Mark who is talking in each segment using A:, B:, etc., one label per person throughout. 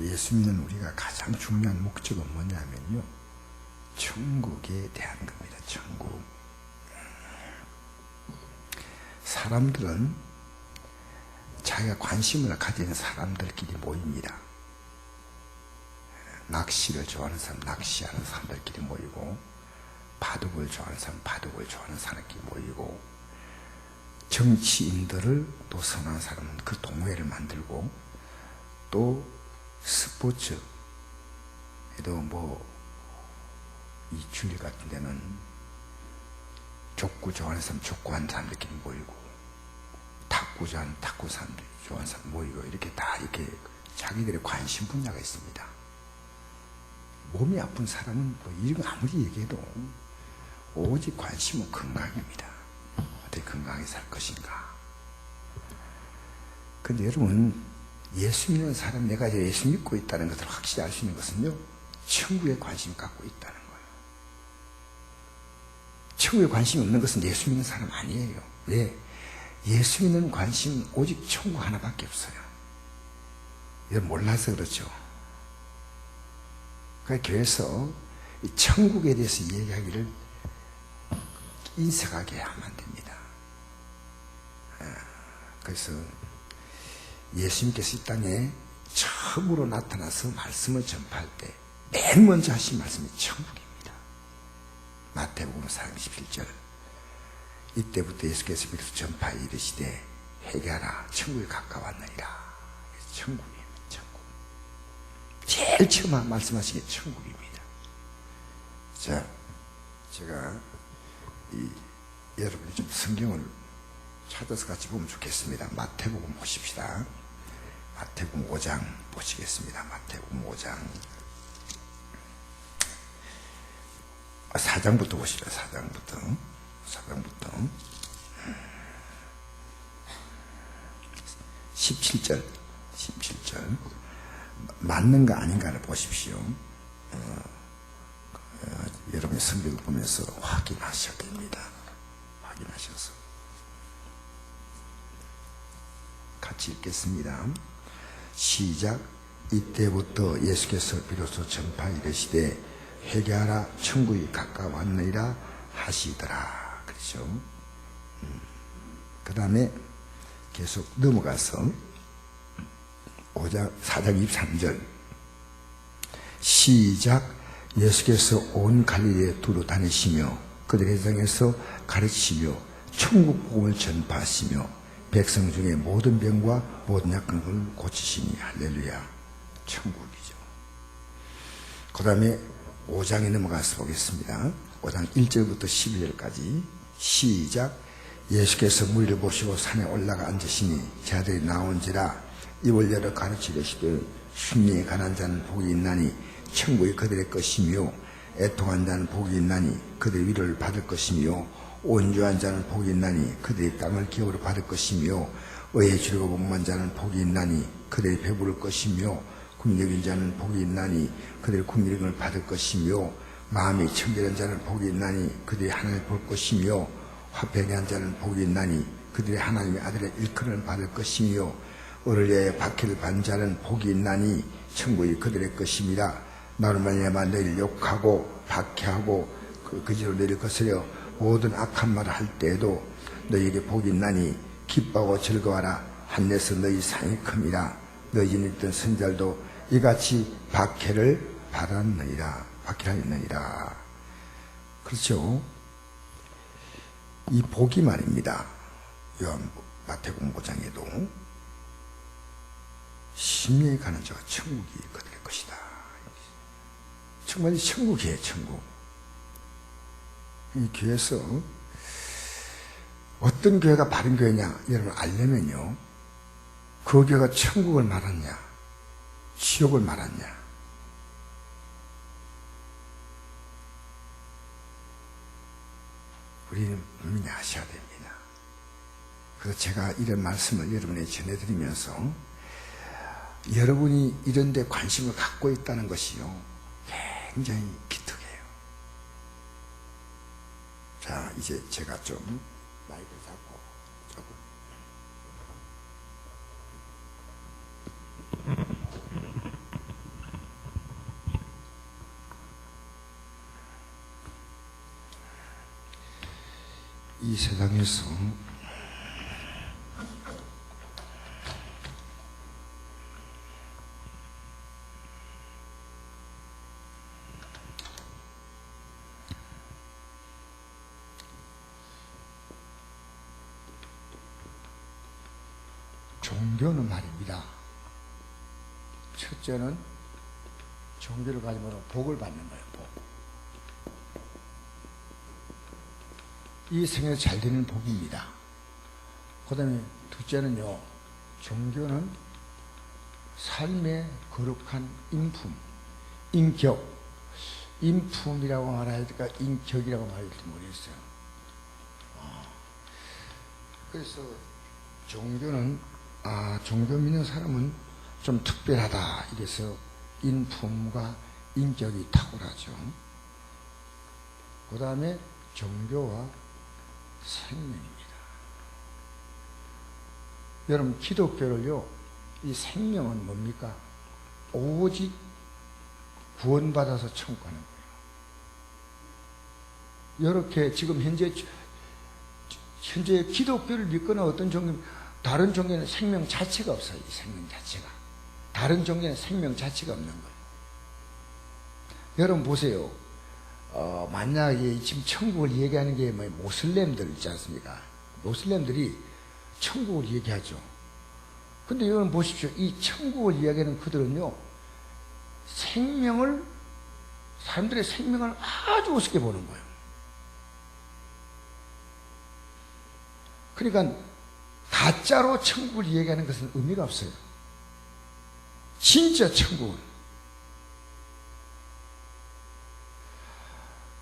A: 예수 믿는 우리가 가장 중요한 목적은 뭐냐면요, 천국에 대한 겁니다. 천국. 사람들은 자기가 관심을 가진 사람들끼리 모입니다. 낚시를 좋아하는 사람, 낚시하는 사람들끼리 모이고, 바둑을 좋아하는 사람, 바둑을 좋아하는 사람끼리 모이고, 정치인들을 또 선호하는 사람은 그 동호회를 만들고, 또 스포츠, 또 이 주일 같은 데는 족구 좋아하는 사람, 족구하는 사람들끼리 모이고, 탁구 좋아하는 탁구 사람들 좋아하는 사람 모이고, 이렇게 다 이렇게 자기들의 관심 분야가 있습니다. 몸이 아픈 사람은 이런 거 아무리 얘기해도 오직 관심은 건강입니다. 어떻게 건강하게 살 것인가. 근데 여러분, 예수 믿는 사람, 내가 이제 예수 믿고 있다는 것을 확실히 알 수 있는 것은요, 천국에 관심을 갖고 있다는 거예요. 천국에 관심이 없는 것은 예수 믿는 사람 아니에요. 왜? 예수 믿는 관심은 오직 천국 하나밖에 없어요. 이걸 몰라서 그렇죠. 그러니까 교회에서 천국에 대해서 이야기하기를 인색하게 하면 안 됩니다. 그래서 예수님께서 이 땅에 처음으로 나타나서 말씀을 전파할 때 맨 먼저 하신 말씀이 천국입니다. 마태복음 4장 17절. 이때부터 예수께서 비로소 전파에 이르시되 회개하라, 천국에 가까웠느니라. 천국입니다. 천국. 제일 처음 말씀하신 게 천국입니다. 자, 제가 여러분이 좀 성경을 찾아서 같이 보면 좋겠습니다. 마태복음 보십시다. 마태복음 5장 보시겠습니다. 마태복음 5장 4장부터 보시죠. 4장부터 17절 맞는가 아닌가를 보십시오. 여러분이 성경을 보면서 확인하셔야 됩니다. 확인하셔서 같이 읽겠습니다. 시작. 이때부터 예수께서 비로소 전파 이르시되 회개하라, 천국이 가까웠느니라 하시더라. 그렇죠? 그 다음에 계속 넘어가서 4장 23절 시작. 예수께서 온 갈릴리에 두루 다니시며 그들의 세상에서 가르치시며 천국 복음을 전파하시며 백성 중에 모든 병과 모든 약한 걸 고치시니. 할렐루야. 천국이죠. 그 다음에 5장에 넘어가서 보겠습니다. 5장 1절부터 12절까지 시작. 예수께서 무리를 보시고 산에 올라가 앉으시니 자들이 나온지라 입을 열어 가르치시되 심령이 가난한 자는 복이 있나니 천국이 그들의 것이며 애통한 자는 복이 있나니 그들의 위로를 받을 것이며 온유한 자는 복이 있나니 그들의 땅을 기업으로 받을 것이며 의에 주려고 목만 자는 복이 있나니 그들이 배부를 것이며 국력인 자는 복이 있나니 그들의 국력을 받을 것이며 마음이 청결한 자는 복이 있나니 그들이 하나님을 볼 것이며 화평히 한 자는 복이 있나니 그들이 하나님의 아들의 일컬음을 받을 것이며 을을 위하여 박해를 받는 자는 복이 있나니 천국이 그들의 것입니다. 나로 말미암아 너희를 욕하고 박해하고 그지로 너희를 거스려 모든 악한 말을 할 때에도 너희에게 복이 있나니 기뻐하고 즐거워하라. 한내서 너희 상이 큽니다. 너희 전에 있던 선지자들도 이같이 박해를 받았느니라. 박해하였느니라. 그렇죠? 이 복이 말입니다. 마태복음 5장에도 심령에 가는 자가 천국이 그들의 것이다. 정말 천국이에요. 천국. 이 교회에서 어떤 교회가 바른 교회냐 여러분 알려면요, 그 교회가 천국을 말하냐 지옥을 말하냐, 우리는 분명히 아셔야 됩니다. 그래서 제가 이런 말씀을 여러분에게 전해드리면서 여러분이 이런 데 관심을 갖고 있다는 것이요, 굉장히 기특해요. 자, 이제 제가 좀 마이크를 잡고 조금 이 세상에서 종교는 말입니다. 첫째는 종교를 가지면 복을 받는 거예요. 복. 이 생에 잘 되는 복입니다. 그 다음에 둘째는요, 종교는 삶의 거룩한 인품, 인격, 인품이라고 말해야 될까, 인격이라고 말해야 될지 모르겠어요. 그래서 종교는, 종교 믿는 사람은 좀 특별하다, 이래서 인품과 인격이 탁월하죠. 그 다음에 종교와 생명입니다. 여러분, 기독교를요, 이 생명은 뭡니까? 오직 구원받아서 천국 가는 거예요. 이렇게 지금 현재 기독교를 믿거나 어떤 종교, 다른 종교는 생명 자체가 없어요. 이 생명 자체가. 다른 종교는 생명 자체가 없는 거예요. 여러분 보세요. 만약에 지금 천국을 얘기하는 게 뭐 모슬렘들 있지 않습니까? 모슬렘들이 천국을 얘기하죠. 근데 여러분 보십시오. 이 천국을 이야기하는 그들은요, 사람들의 생명을 아주 우습게 보는 거예요. 그러니까 가짜로 천국을 이야기하는 것은 의미가 없어요. 진짜 천국은.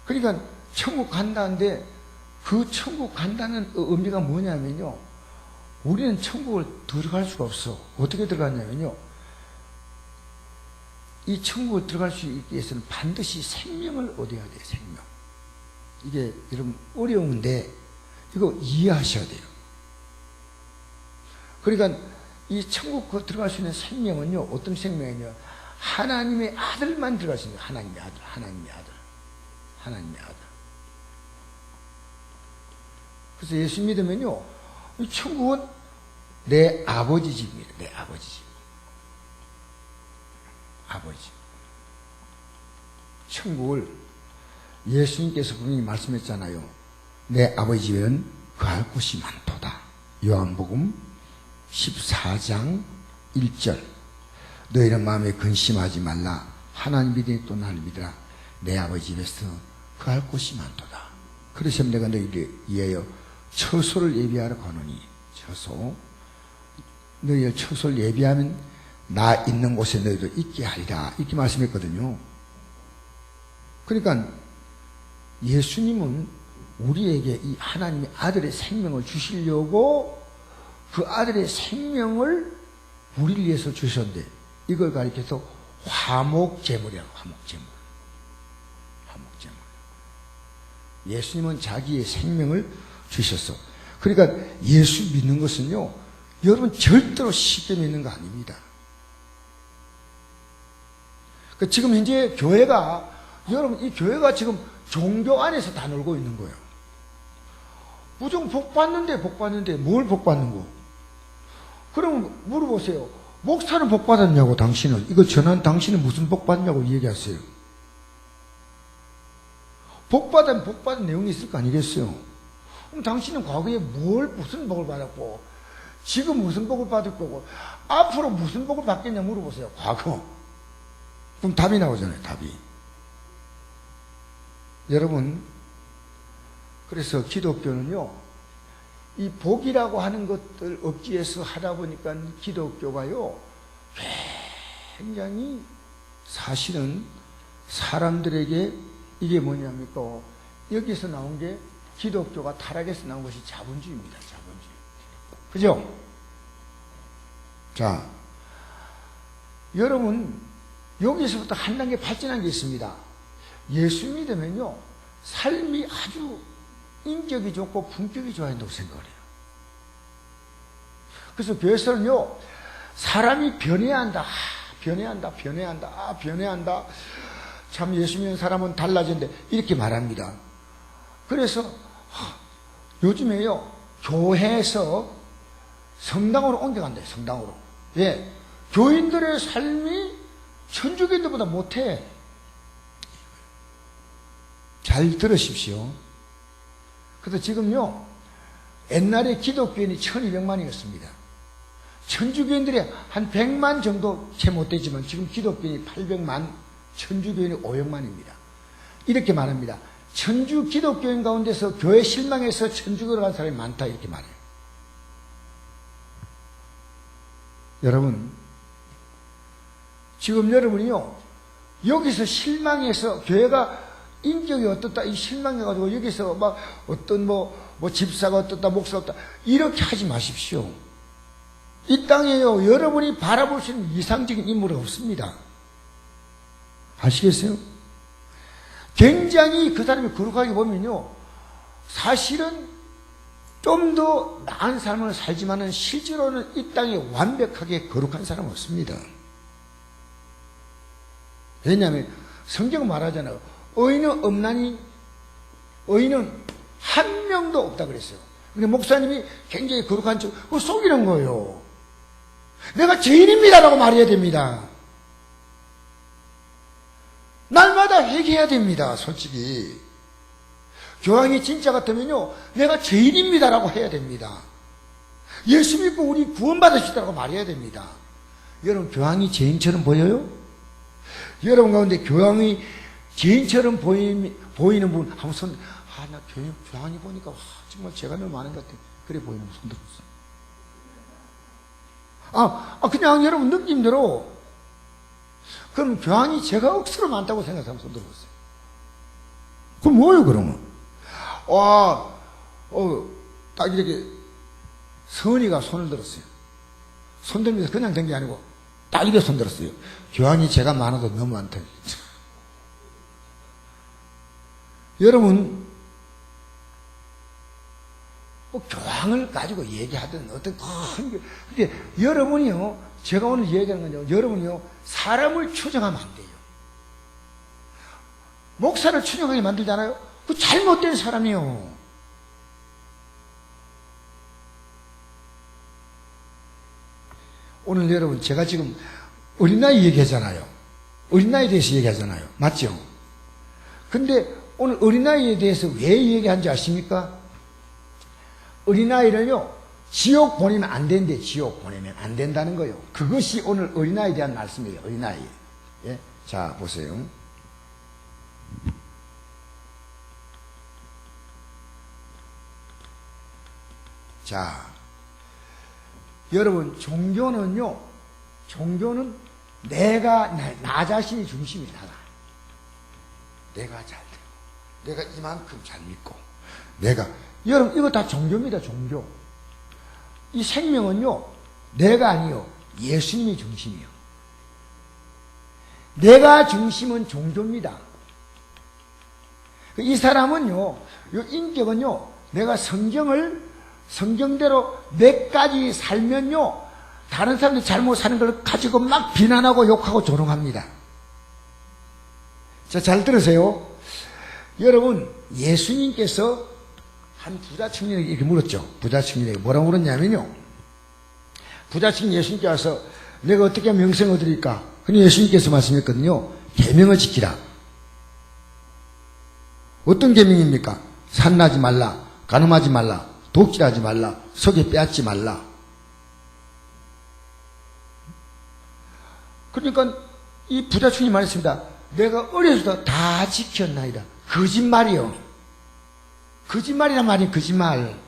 A: 그러니까 천국 간다는데 그 천국 간다는 의미가 뭐냐면요, 우리는 천국을 들어갈 수가 없어. 어떻게 들어가냐면요, 이 천국을 들어갈 수 있기 위해서는 반드시 생명을 얻어야 돼요. 생명. 이게 여러분 어려운데 이거 이해하셔야 돼요. 그러니까 이 천국 들어갈 수 있는 생명은요, 어떤 생명이냐, 하나님의 아들만 들어갈 수 있는 거예요. 하나님의 아들, 하나님의 아들, 하나님의 아들. 그래서 예수 믿으면요, 이 천국은 내 아버지 집입니다. 내 아버지 집. 아버지. 천국을 예수님께서 분명히 말씀했잖아요. 내 아버지 집에는 거할 곳이 많도다. 요한복음 14장 1절. 너희는 마음에 근심하지 말라. 하나님 믿으니 또 나를 믿으라. 내 아버지 집에서 거할 곳이 많도다. 그러시면 내가 너희를 위하여 처소를 예비하러 가노니, 처소. 너희의 처소를 예비하면 나 있는 곳에 너희도 있게 하리라. 이렇게 말씀했거든요. 그러니까 예수님은 우리에게 이 하나님의 아들의 생명을 주시려고 그 아들의 생명을 우리를 위해서 주셨는데, 이걸 가리켜서 화목제물이라고. 화목제물. 화목제물. 예수님은 자기의 생명을 주셨어. 그러니까 예수 믿는 것은요, 여러분 절대로 쉽게 믿는 거 아닙니다. 그러니까 지금 현재 교회가, 여러분 이 교회가 지금 종교 안에서 다 놀고 있는 거예요. 무조건 복 받는데 뭘 복 받는 거? 그럼 물어보세요. 목사는 복 받았냐고, 당신은. 이거 전한 당신은 무슨 복 받냐고 얘기하세요. 복 받은 내용이 있을 거 아니겠어요? 그럼 당신은 과거에 무슨 복을 받았고, 지금 무슨 복을 받을 거고, 앞으로 무슨 복을 받겠냐 물어보세요. 과거. 그럼 답이 나오잖아요. 답이. 여러분, 그래서 기독교는요, 이 복이라고 하는 것들 억지에서 하다 보니까 기독교가요, 굉장히 사실은 사람들에게 이게 뭐냐니까, 여기서 나온 게, 기독교가 타락에서 나온 것이 자본주의입니다. 자본주의. 그죠? 자, 여러분, 여기서부터 한 단계 발전한 게 있습니다. 예수 믿으면요, 삶이 아주 인격이 좋고 품격이 좋아야 한다고 생각을 해요. 그래서 교회에서는요, 사람이 변해야 한다. 변해야 한다. 참 예수 믿는 사람은 달라진대. 이렇게 말합니다. 그래서 요즘에요, 교회에서 성당으로 옮겨간대요, 성당으로. 예. 교인들의 삶이 천주교인들보다 못해. 잘 들으십시오. 그래서 지금요, 옛날에 기독교인이 1200만이었습니다. 천주교인들이 한 100만 정도 채 못되지만 지금 기독교인이 800만, 천주교인이 500만입니다. 이렇게 말합니다. 천주 기독교인 가운데서 교회 실망해서 천주교로 간 사람이 많다, 이렇게 말해요. 여러분, 지금 여러분이요, 여기서 실망해서 교회가 인격이 어떻다, 이 실망해가지고 여기서 막 어떤 집사가 어떻다, 목사가 어떻다, 이렇게 하지 마십시오. 이 땅에요, 여러분이 바라볼 수 있는 이상적인 인물은 없습니다. 아시겠어요? 굉장히 그 사람이 거룩하게 보면요, 사실은 좀 더 나은 삶을 살지만은 실제로는 이 땅에 완벽하게 거룩한 사람은 없습니다. 왜냐하면 성경은 말하잖아요. 의인은 없나니, 의인은 한 명도 없다 그랬어요. 근데 목사님이 굉장히 거룩한 척, 그거 속이는 거예요. 내가 죄인입니다라고 말해야 됩니다. 날마다 회개해야 됩니다, 솔직히. 교황이 진짜 같으면요, 내가 죄인입니다라고 해야 됩니다. 예수 믿고 우리 구원받으시다라고 말해야 됩니다. 여러분, 교황이 죄인처럼 보여요? 여러분 가운데 교황이 죄인처럼 보이는 분, 한번 손, 나 교황이 보니까, 정말 죄가 너무 많은 것 같아. 그래 보이는 분 손 들었어요. 그냥 여러분 느낌대로, 그럼 교황이 죄가 억수로 많다고 생각하면 손 들었어요. 그럼 뭐예요, 그러면? 딱 이렇게 선의가 손을 들었어요. 손 들면서 그냥 된 게 아니고 딱 이렇게 손 들었어요. 교황이 죄가 많아도 너무 많다. 여러분, 교황을 가지고 얘기하든 어떤 근데 여러분이요, 제가 오늘 얘기하는 건요, 여러분이요, 사람을 추정하면 안 돼요. 목사를 추정하게 만들잖아요. 그 잘못된 사람이요. 오늘 여러분, 제가 지금 어린아이 얘기하잖아요. 어린아이에 대해서 얘기하잖아요. 맞죠? 근데 오늘 어린아이에 대해서 왜 얘기한지 아십니까? 어린아이를요, 지옥 보내면 안 된대. 지옥 보내면 안 된다는 거예요. 그것이 오늘 어린아이에 대한 말씀이에요. 어린아이. 예? 자, 보세요. 자, 여러분, 종교는 나 자신이 중심이다. 내가 잘 되고, 내가 이만큼 잘 믿고, 여러분, 이거 다 종교입니다, 종교. 이 생명은요, 내가 아니요, 예수님이 중심이요. 내가 중심은 종교입니다. 이 사람은요, 이 인격은요, 내가 성경대로 몇 가지 살면요, 다른 사람들이 잘못 사는 걸 가지고 막 비난하고 욕하고 조롱합니다. 자, 잘 들으세요. 여러분, 예수님께서 한 부자 청년에게 이렇게 물었죠. 부자 청년에게 뭐라고 물었냐면요, 부자 청년 예수님께 와서 내가 어떻게 하면 영생을 얻으리까? 근데 예수님께서 말씀했거든요. 계명을 지키라. 어떤 계명입니까? 산나지 말라, 간음하지 말라, 독질하지 말라, 속에 빼앗지 말라. 그러니까 이 부자 청년이 말했습니다. 내가 어려서도 다 지켰나이다. 거짓말이요. 거짓말이란 말이 거짓말.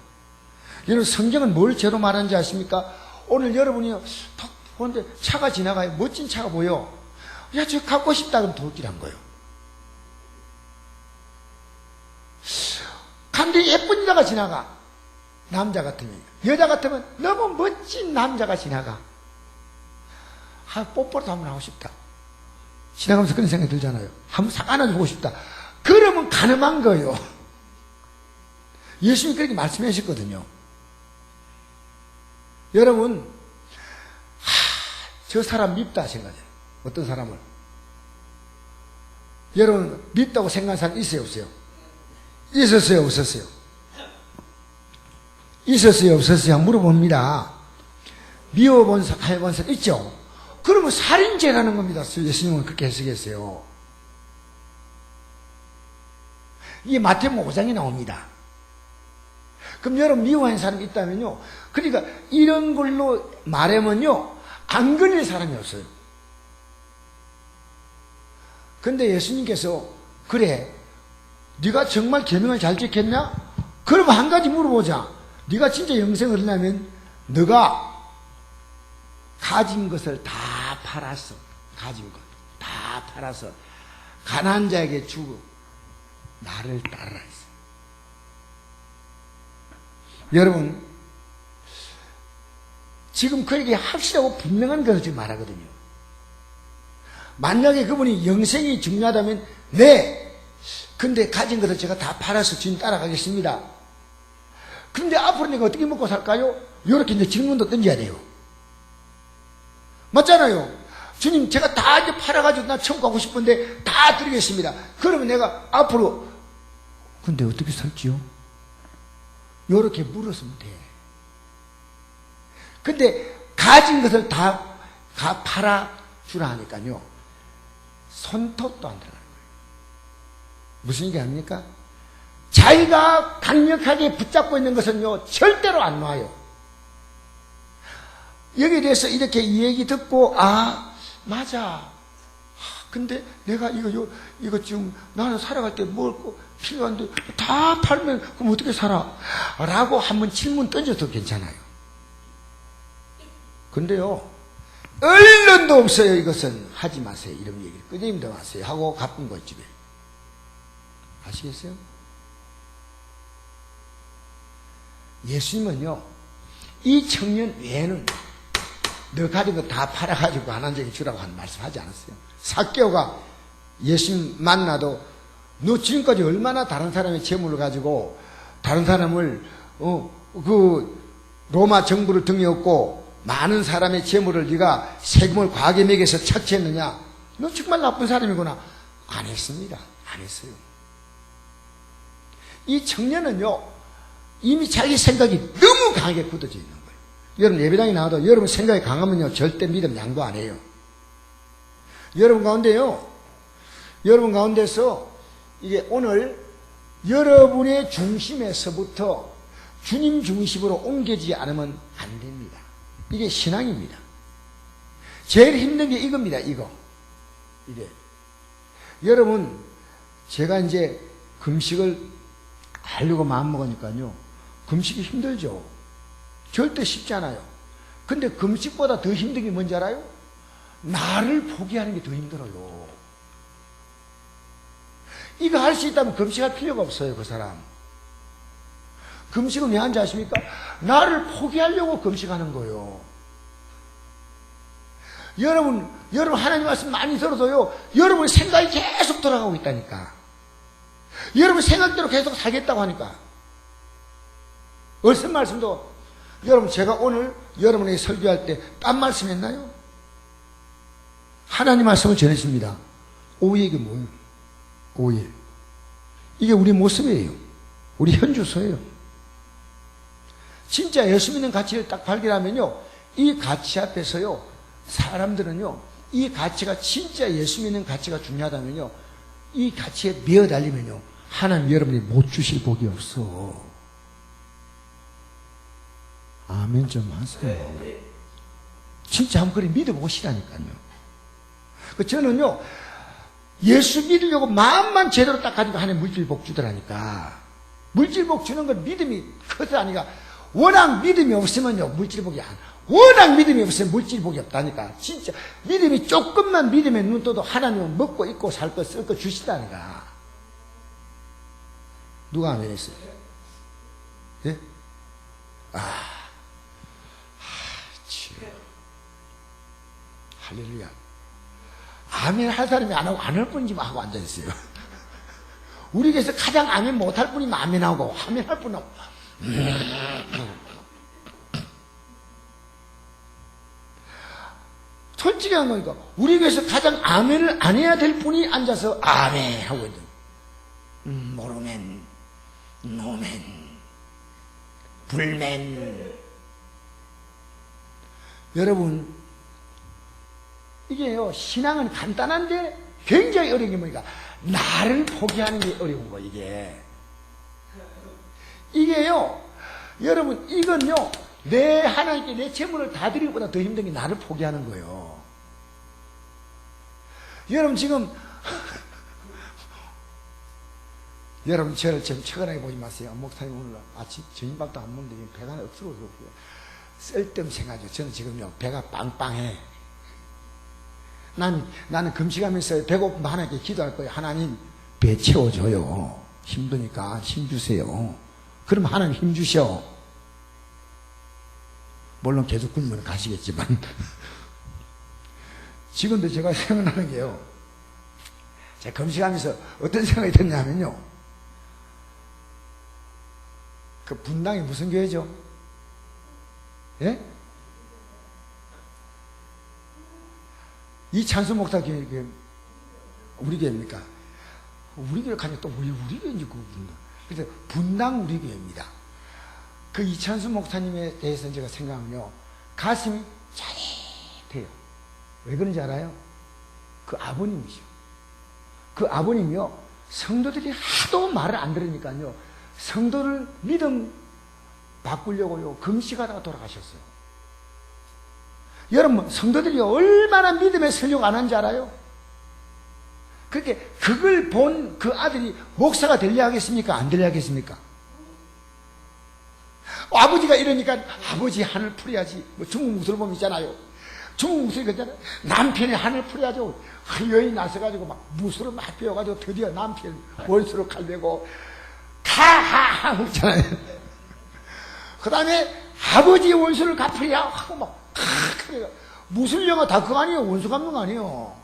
A: 여러분, 성경은 뭘 죄로 말하는지 아십니까? 오늘 여러분이 탁 보는데 차가 지나가요. 멋진 차가 보여. 야, 저 갖고 싶다. 그럼 도둑질한 거예요. 간데 예쁜 여자가 지나가. 남자 같으면. 여자 같으면 너무 멋진 남자가 지나가. 뽀뽀도 한번 하고 싶다. 지나가면서 그런 생각이 들잖아요. 한번 싹 안아주고 싶다. 그러면 가늠한 거예요. 예수님이 그렇게 말씀하셨거든요. 여러분, 저 사람 밉다 생각해요. 어떤 사람을. 여러분, 밉다고 생각한 사람 있어요, 없어요? 있었어요, 없었어요? 있었어요, 없었어요? 물어봅니다. 미워본 해본 사람 있죠? 그러면 살인죄라는 겁니다. 예수님은 그렇게 해석했어요. 이게 마태복음 5장에 나옵니다. 그럼 여러분 미워하는 사람이 있다면요. 그러니까 이런 걸로 말하면요. 안 걸릴 사람이 없어요. 근데 예수님께서 그래 네가 정말 계명을 잘 지켰냐? 그러면 한 가지 물어보자. 네가 진짜 영생을 얻으려면 네가 가진 것을 다 팔았어. 가진 것 다 팔아서 가난한 자에게 주고 나를 따르라 했어요. 여러분 지금 그에게 확실하고 분명한 것을 지금 말하거든요. 만약에 그분이 영생이 중요하다면 네, 근데 가진 것을 제가 다 팔아서 주님 따라가겠습니다. 그런데 앞으로 내가 어떻게 먹고 살까요? 이렇게 이제 질문도 던져야 돼요. 맞잖아요. 주님 제가 다 이제 팔아가지고 나 천국 가고 싶은데 다 드리겠습니다. 그러면 내가 앞으로 근데 어떻게 살지요? 이렇게 물었으면 돼. 근데 가진 것을 다 팔아주라 하니까요. 손톱도 안 들어가는 거예요. 무슨 얘기 아닙니까? 자기가 강력하게 붙잡고 있는 것은요, 절대로 안 놔요. 여기에 대해서 이렇게 이 얘기 듣고, 아, 맞아. 근데 내가 이거 지금 나는 살아갈 때 뭘 필요한데 다 팔면 그럼 어떻게 살아? 라고 한번 질문 던져도 괜찮아요. 근데요, 얼른도 없어요. 이것은 하지 마세요. 이런 얘기를 끊임도 마세요. 하고 가쁜 거 집에. 아시겠어요? 예수님은요, 이 청년 외에는 너 가진 거 다 팔아가지고 가난자에게 주라고 하는 말씀 하지 않았어요. 삭개오가 예수님 만나도 너 지금까지 얼마나 다른 사람의 재물을 가지고 다른 사람을 그 로마 정부를 등에 업고 많은 사람의 재물을 네가 세금을 과하게 매겨서 착취했느냐? 너 정말 나쁜 사람이구나. 안 했습니다. 안 했어요. 이 청년은요, 이미 자기 생각이 너무 강하게 굳어져 있는 거예요. 여러분 예배당에 나와도 여러분 생각이 강하면요, 절대 믿음 양보 안 해요. 여러분 가운데서 이게 오늘 여러분의 중심에서부터 주님 중심으로 옮겨지지 않으면 안 됩니다. 이게 신앙입니다. 제일 힘든 게 이겁니다. 이래. 여러분, 제가 이제 금식을 하려고 마음먹으니까요. 금식이 힘들죠. 절대 쉽지 않아요. 근데 금식보다 더 힘든 게 뭔지 알아요? 나를 포기하는 게 더 힘들어요. 이거 할 수 있다면 금식할 필요가 없어요, 그 사람. 금식은 왜 하는지 아십니까? 나를 포기하려고 금식하는 거예요. 여러분 하나님 말씀 많이 들어도요, 여러분 생각이 계속 돌아가고 있다니까. 여러분 생각대로 계속 살겠다고 하니까. 얼슨 말씀도, 여러분 제가 오늘 여러분에게 설교할 때 딴 말씀 했나요? 하나님 말씀을 전했습니다. 오해 이게 뭐예요? 오해. 이게 우리 모습이에요. 우리 현주소예요. 진짜 예수 믿는 가치를 딱 발견하면요, 이 가치 앞에서요, 사람들은요, 이 가치가 진짜 예수 믿는 가치가 중요하다면요, 이 가치에 매어 달리면요, 하나님 여러분이 못 주실 복이 없어. 아멘 좀 하세요. 진짜 한번 그리 믿어보시라니까요. 저는요, 예수 믿으려고 마음만 제대로 딱 가지고 하나님 물질복 주더라니까. 물질복 주는 건 믿음이 커서 아니라, 워낙 믿음이 없으면요, 물질복이 워낙 믿음이 없으면 물질복이 없다니까. 진짜 믿음이 조금만 믿음에 눈 떠도 하나님은 먹고 입고 살 거 쓸 거 주시다니까. 누가 아멘 했어요? 예? 주여. 할렐루야. 아멘 할 사람이 안 하고 안 할 뿐이지 하고 앉아있어요. 우리 교회에서 가장 아멘 못할 분이 아멘하고 아멘 할 분은 솔직히 한 거니까 우리 교회에서 가장 아멘을 안 해야 될 분이 앉아서 아멘 하고 있는 모르멘 노멘 불맨. 여러분, 이게요, 신앙은 간단한데 굉장히 어려운 게 뭐니까 나를 포기하는 게 어려운 거. 이게요, 여러분, 이건요, 내 하나님께 내 재물을 다 드리는 것보다 더 힘든 게 나를 포기하는 거예요. 여러분 지금 여러분 저를 좀 최근하게 보지 마세요. 목사님 오늘 아침 저녁밥도 안 먹는데 배가 억수로서 쓸데없는 생각이죠. 저는 지금요 배가 빵빵해. 나는 금식하면서 배고프면 하나님께 기도할 거예요. 하나님 배 채워줘요. 힘드니까 힘 주세요. 그럼 하나님 힘 주셔. 물론 계속 굶으면 가시겠지만 지금도 제가 생각나는 게요, 제가 금식하면서 어떤 생각이 드냐면요, 그 분당이 무슨 교회죠? 예? 이찬수 목사 교회, 우리 교회입니까? 우리 교회 가니까 또 우리 교회인지 그 분당. 그래서 분당 우리 교회입니다. 그 이찬수 목사님에 대해서 제가 생각하면요, 가슴이 짜릿해요. 왜 그런지 알아요? 그 아버님이죠. 그 아버님이요, 성도들이 하도 말을 안 들으니까요, 성도를 믿음 바꾸려고요, 금식하다가 돌아가셨어요. 여러분, 성도들이 얼마나 믿음에 설령 안 한지 알아요? 그렇게 그걸 본 그 아들이 목사가 되려 하겠습니까? 안 되려 하겠습니까? 아버지가 이러니까 아버지 하늘 풀어야지. 뭐 중국 무술범 있잖아요. 중국 무술이 그잖아요. 남편의 하늘 풀어야죠. 여인이 나서가지고 막 무술을 막 배워가지고 드디어 남편 원수로 칼대고 가하하 그러잖아요. 그 다음에 아버지의 원수를 갚으랴 하고 막 그래요. 무술 영화 다 그거 아니에요. 원수 갚는 거 아니에요.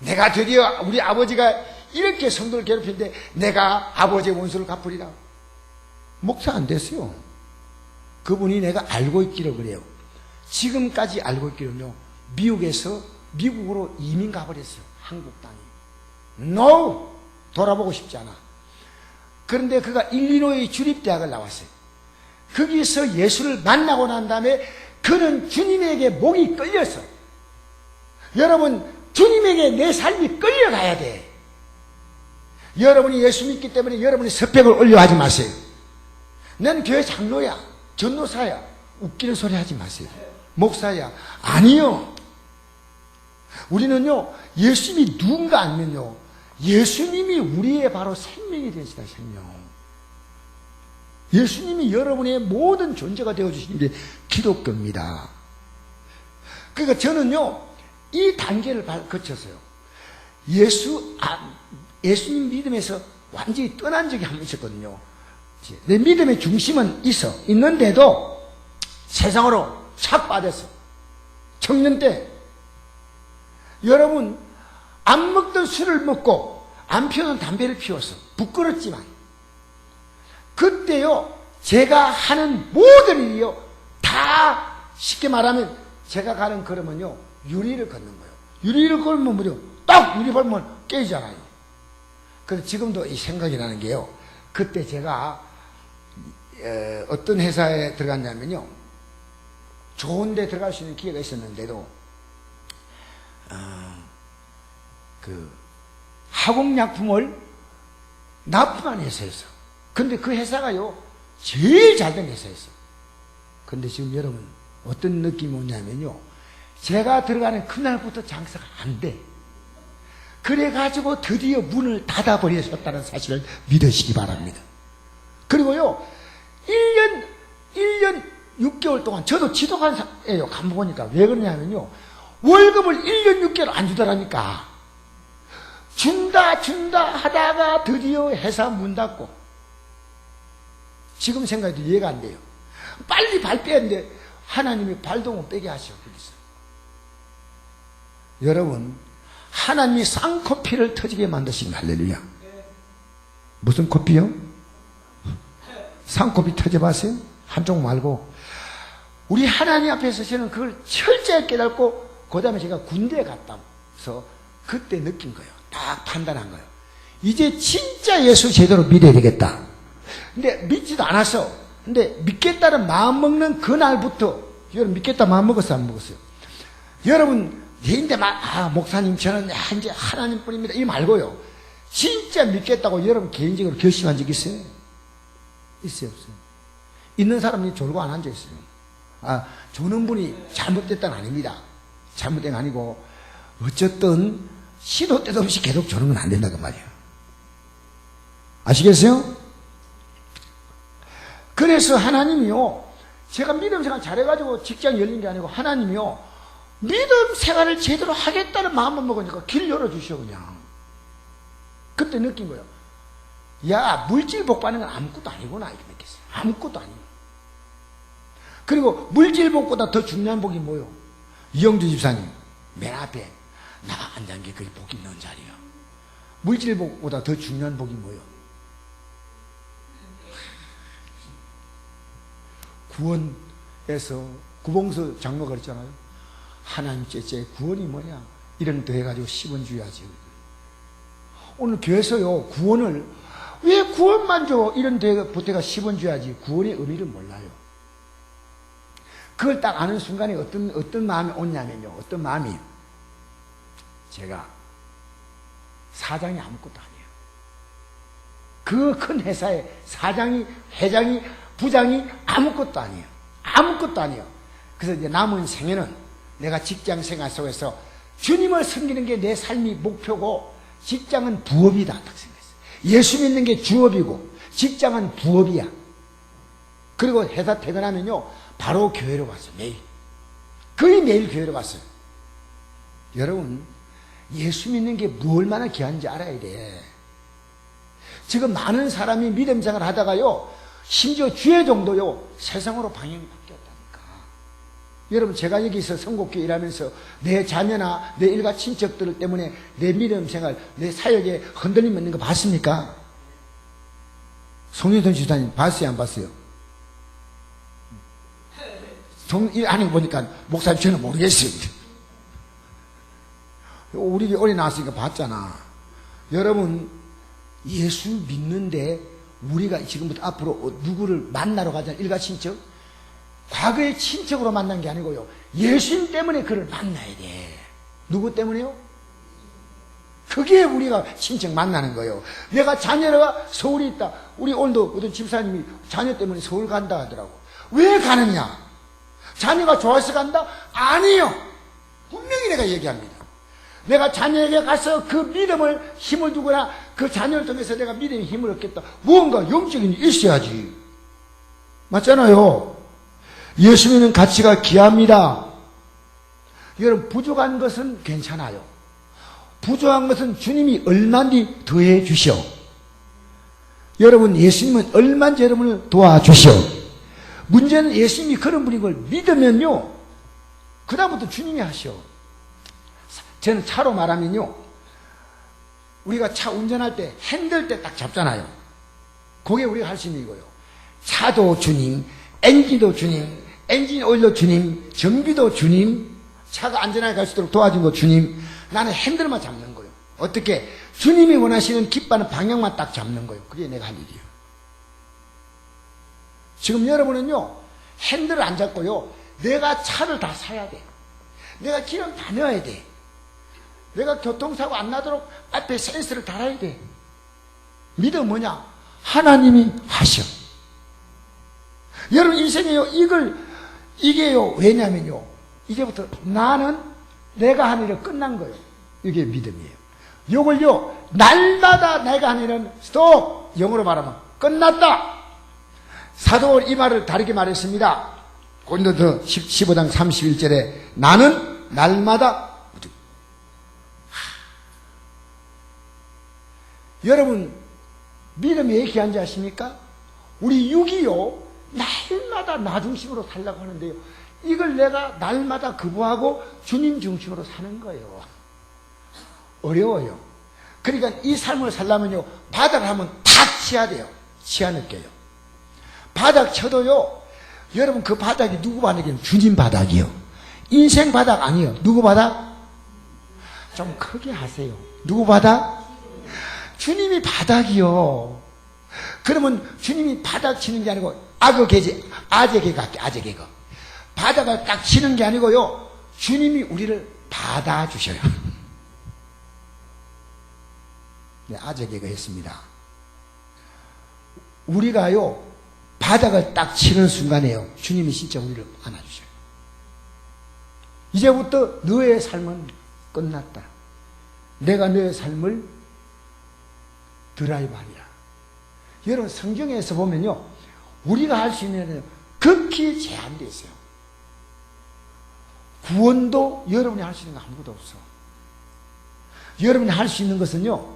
A: 내가 드디어 우리 아버지가 이렇게 성도를 괴롭히는데 내가 아버지의 원수를 갚으리라. 목사 안 됐어요. 그분이 내가 알고 있기를 그래요. 지금까지 알고 있기는요, 미국에서 미국으로 이민 가버렸어요. 한국 땅이. No! 돌아보고 싶지 않아. 그런데 그가 일리노이 주립대학을 나왔어요. 거기서 예수를 만나고 난 다음에 그는 주님에게 목이 끌렸어. 여러분, 주님에게 내 삶이 끌려가야 돼. 여러분이 예수 믿기 때문에 여러분이 스펙을 올려 하지 마세요. 난 교회 장로야, 전도사야, 웃기는 소리 하지 마세요. 목사야, 아니요. 우리는요, 예수님이 누군가 알면요, 예수님이 우리의 바로 생명이 되시다. 생명. 예수님이 여러분의 모든 존재가 되어주신 게 기독교입니다. 그러니까 저는요, 이 단계를 거쳤어요. 예수님 믿음에서 완전히 떠난 적이 한 번 있었거든요. 내 믿음의 중심은 있는데도 세상으로 착 빠졌어. 청년 때 여러분, 안 먹던 술을 먹고 안 피우던 담배를 피웠어. 부끄럽지만 그때요, 제가 하는 모든 일이요, 다 쉽게 말하면 제가 가는 걸음은요, 유리를 걷는 거예요. 유리를 걸으면 뭐죠? 딱 유리 밟으면 깨지잖아요. 그래서 지금도 이 생각이 나는 게요, 그때 제가 어떤 회사에 들어갔냐면요, 좋은 데 들어갈 수 있는 기회가 있었는데도 그 화공약품을 납품하는 회사였어. 근데 그 회사가요, 제일 잘된 회사였어. 근데 지금 여러분 어떤 느낌이 오냐면요, 제가 들어가는 그날부터 장사가 안 돼. 그래가지고 드디어 문을 닫아버리셨다는 사실을 믿으시기 바랍니다. 그리고요, 1년 6개월 동안 저도 지도관사예요. 가보니까 왜 그러냐면요, 월급을 1년 6개월 안 주더라니까. 준다 하다가 드디어 회사 문 닫고, 지금 생각해도 이해가 안 돼요. 빨리 발 빼는데 하나님이 발도 못 빼게 하셔. 여러분, 하나님이 쌍코피를 터지게 만드신 할렐루야. 무슨 코피요? 쌍코피 터져봤어요? 한쪽 말고. 우리 하나님 앞에서 저는 그걸 철저히 깨닫고, 그 다음에 제가 군대에 갔다 와서 그때 느낀 거예요. 딱 판단한 거예요. 이제 진짜 예수 제대로 믿어야 되겠다. 근데 믿지도 않았어. 근데 믿겠다는 마음 먹는 그날부터, 여러분 믿겠다 마음 먹었어요, 안 먹었어요? 여러분, 근데 목사님, 저는 이제 하나님 뿐입니다. 이 말고요. 진짜 믿겠다고 여러분 개인적으로 결심한 적 있어요? 있어요, 없어요? 있는 사람이 졸고 안 앉아있어요. 조는 분이 잘못됐다는 아닙니다. 잘못된 거 아니고, 어쨌든, 시도 때도 없이 계속 조는 건 안 된다, 그 말이에요. 아시겠어요? 그래서 하나님이요, 제가 믿음 생활 잘해가지고 직장 열린 게 아니고, 하나님이요, 믿음 생활을 제대로 하겠다는 마음만 먹으니까 길 열어주셔, 그냥. 그때 느낀 거예요. 야, 물질 복 받는 건 아무것도 아니구나, 이렇게 느꼈어요. 아무것도 아니에요. 그리고 물질 복보다 더 중요한 복이 뭐요? 이영주 집사님, 맨 앞에 나가 앉은 게 그게 복 있는 자리야. 물질 복보다 더 중요한 복이 뭐요? 구원에서 구봉서 장로가 그랬잖아요. 하나님 째째 구원이 뭐냐? 이런 더 해가지고 10원 줘야지. 오늘 교회에서요, 구원을, 왜 구원만 줘? 이런 데 보태가 10원 줘야지. 구원의 의미를 몰라요. 그걸 딱 아는 순간에 어떤 마음이 오냐면요. 어떤 마음이, 제가 사장이 아무것도 아니에요. 그 큰 회사의 사장이, 회장이, 부장이 아무것도 아니에요. 아무것도 아니에요. 그래서 이제 남은 생애는 내가 직장 생활 속에서 주님을 섬기는 게 내 삶이 목표고, 직장은 부업이다, 딱 생각했어요. 예수 믿는 게 주업이고, 직장은 부업이야. 그리고 회사 퇴근하면요, 바로 교회로 갔어요, 매일. 거의 매일 교회로 갔어요. 여러분, 예수 믿는 게 얼마나 귀한지 알아야 돼. 지금 많은 사람이 믿음 생활 하다가요, 심지어 주의 정도요, 세상으로 방향이 바뀌었다니까. 여러분, 제가 여기서 선곡교 일하면서 내 자녀나 내 일가 친척들 때문에 내 믿음 생활, 내 사역에 흔들림 있는 거 봤습니까? 송유선 지사님 봤어요, 안 봤어요? 아니, 보니까 목사님 저는 모르겠어요. 우리 올해 나왔으니까 봤잖아. 여러분, 예수 믿는데 우리가 지금부터 앞으로 누구를 만나러 가잖아요. 일가 친척. 과거의 친척으로 만난 게 아니고요, 예수님 때문에 그를 만나야 돼. 누구 때문에요? 그게 우리가 친척 만나는 거예요. 내가 자녀가 서울에 있다. 우리 오늘도 어떤 집사님이 자녀 때문에 서울 간다 하더라고. 왜 가느냐? 자녀가 좋아서 간다? 아니요. 분명히 내가 얘기합니다. 내가 자녀에게 가서 그 믿음을 힘을 두거나 그 자녀를 통해서 내가 믿음의 힘을 얻겠다. 무언가 영적인 일이 있어야지. 맞잖아요. 예수 믿는 가치가 귀합니다. 여러분, 부족한 것은 괜찮아요. 부족한 것은 주님이 얼마든지 더해 주시오. 여러분, 예수님은 얼마든지 여러분을 도와주시오. 문제는 예수님이 그런 분인 걸 믿으면요, 그 다음부터 주님이 하시오. 저는 차로 말하면요, 우리가 차 운전할 때 핸들 때 딱 잡잖아요. 그게 우리가 할 수 있는 이거예요. 차도 주님, 엔진도 주님, 엔진 오일도 주님, 전기도 주님, 차가 안전하게 갈 수 있도록 도와준 거 주님. 나는 핸들만 잡는 거예요. 어떻게? 주님이 원하시는 기뻐하는 방향만 딱 잡는 거예요. 그게 내가 할 일이에요. 지금 여러분은요, 핸들을 안 잡고요, 내가 차를 다 사야 돼. 내가 기름 다 넣어야 돼. 내가 교통사고 안 나도록 앞에 센서를 달아야 돼. 믿음 뭐냐? 하나님이 하셔. 여러분 인생에요, 이게요, 왜냐면요, 이제부터 나는 내가 하는 일은 끝난 거예요. 이게 믿음이에요. 요걸요, 날마다 내가 하는 일은 스톱! 영어로 말하면 끝났다! 사도 바울이 이 말을 다르게 말했습니다. 고린도서 15장 31절에 나는 날마다 여러분, 믿음이 왜 귀한지 아십니까? 우리 육이요, 날마다 나 중심으로 살려고 하는데요, 이걸 내가 날마다 거부하고 주님 중심으로 사는 거예요. 어려워요. 그러니까 이 삶을 살려면요, 바닥을 한번 탁 치야 돼요. 치아 느껴요. 바닥 쳐도요, 여러분 그 바닥이 누구 바닥이에요? 주님 바닥이요. 인생 바닥 아니에요. 누구 바닥? 좀 크게 하세요. 누구 바닥? 주님이 바닥이요. 그러면 주님이 바닥 치는 게 아니고 악어 개제, 아재 개가 할게, 아재 개가. 바닥을 딱 치는 게 아니고요. 주님이 우리를 받아주셔요. 네, 아재 개가 했습니다. 우리가요, 바닥을 딱 치는 순간에요, 주님이 진짜 우리를 안아주셔요. 이제부터 너의 삶은 끝났다. 내가 너의 삶을 드라이브하리라. 여러분, 성경에서 보면요, 우리가 할 수 있는 일은 극히 제한되어 있어요. 구원도 여러분이 할 수 있는 거 아무것도 없어. 여러분이 할 수 있는 것은요,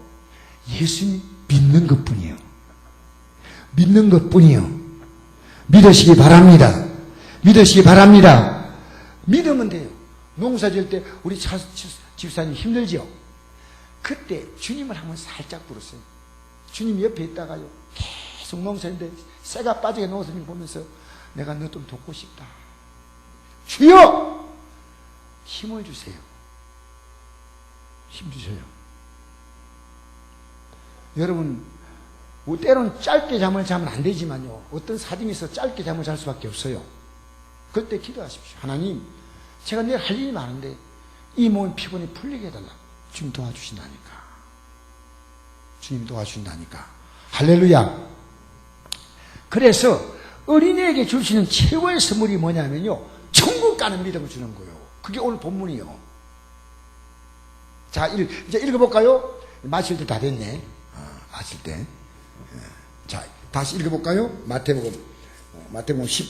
A: 예수님 믿는 것 뿐이에요. 믿는 것 뿐이에요. 믿으시기 바랍니다. 믿으시기 바랍니다. 믿으면 돼요. 농사 지을 때 우리 집사님 힘들죠? 그때 주님을 한번 살짝 부르세요. 주님 옆에 있다가요, 계속 농사인데 새가 빠지게 농사님 보면서 내가 너 좀 돕고 싶다. 주여! 힘을 주세요. 힘 주세요. 여러분, 때로는 짧게 잠을 자면 안 되지만요, 어떤 사정이 있어 짧게 잠을 잘 수밖에 없어요. 그때 기도하십시오. 하나님, 제가 내일 할 일이 많은데 이 몸 피곤이 풀리게 해달라. 주님 도와주신다니까. 주님 도와주신다니까. 할렐루야. 그래서 어린이에게 줄 수 있는 최고의 선물이 뭐냐면요, 천국 가는 믿음을 주는 거예요. 그게 오늘 본문이에요. 자, 이제 읽어볼까요? 마칠 때 다 됐네. 마칠 때. 자, 다시 읽어볼까요? 마태복음 10,